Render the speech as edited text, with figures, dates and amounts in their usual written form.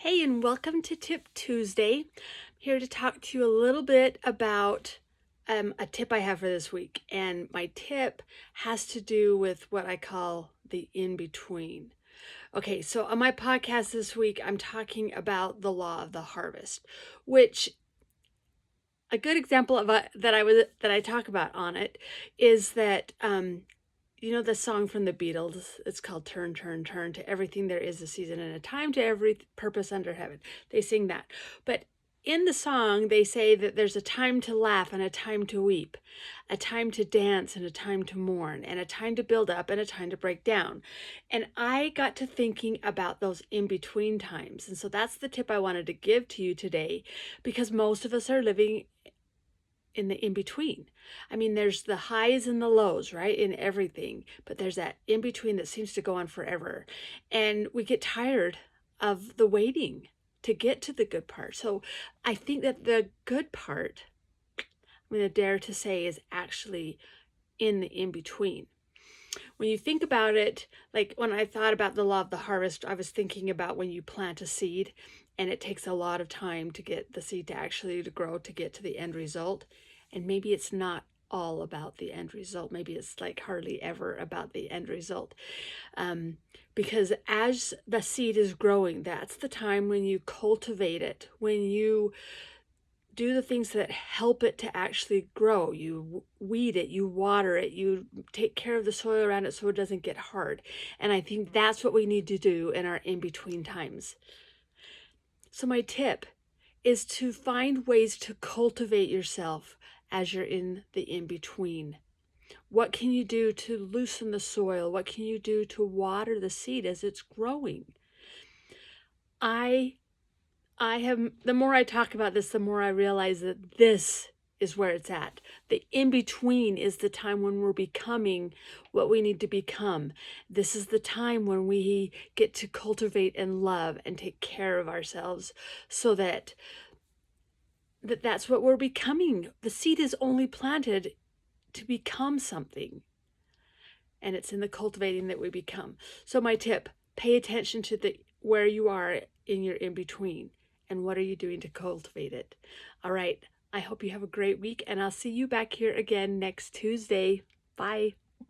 Hey, and welcome to Tip Tuesday. I'm here to talk to you a little bit about a tip I have for this week. And my tip has to do with what I call the in-between. Okay, so on my podcast this week, I'm talking about the law of the harvest, which a good example of that I talk about on it is that you know the song from the Beatles. It's called "Turn, Turn, Turn to Everything There Is a Season and a Time to Every Purpose Under Heaven." They sing that, but in the song they say that there's a time to laugh and a time to weep, a time to dance and a time to mourn, and a time to build up and a time to break down. And I got to thinking about those in-between times, and so that's the tip I wanted to give to you today, because most of us are living in the in-between. I mean, there's the highs and the lows, right, in everything, but there's that in-between that seems to go on forever. And we get tired of the waiting to get to the good part. So I think that the good part, I'm going to dare to say, is actually in the in-between. When you think about it, like when I thought about the law of the harvest, I was thinking about when you plant a seed and it takes a lot of time to get the seed to actually to grow to get to the end result. And maybe it's not all about the end result. Maybe it's like hardly ever about the end result. Because as the seed is growing, that's the time when you cultivate it, when you do the things that help it to actually grow. You weed it, you water it, you take care of the soil around it so it doesn't get hard. And I think that's what we need to do in our in-between times. So my tip is to find ways to cultivate yourself as you're in the in-between. What can you do to loosen the soil? What can you do to water the seed as it's growing? The more I talk about this, the more I realize that this is where it's at. The in-between is the time when we're becoming what we need to become. This is the time when we get to cultivate and love and take care of ourselves so that's what we're becoming. The seed is only planted to become something. And it's in the cultivating that we become. So my tip, pay attention to where you are in your in-between and what are you doing to cultivate it. All right, I hope you have a great week and I'll see you back here again next Tuesday. Bye.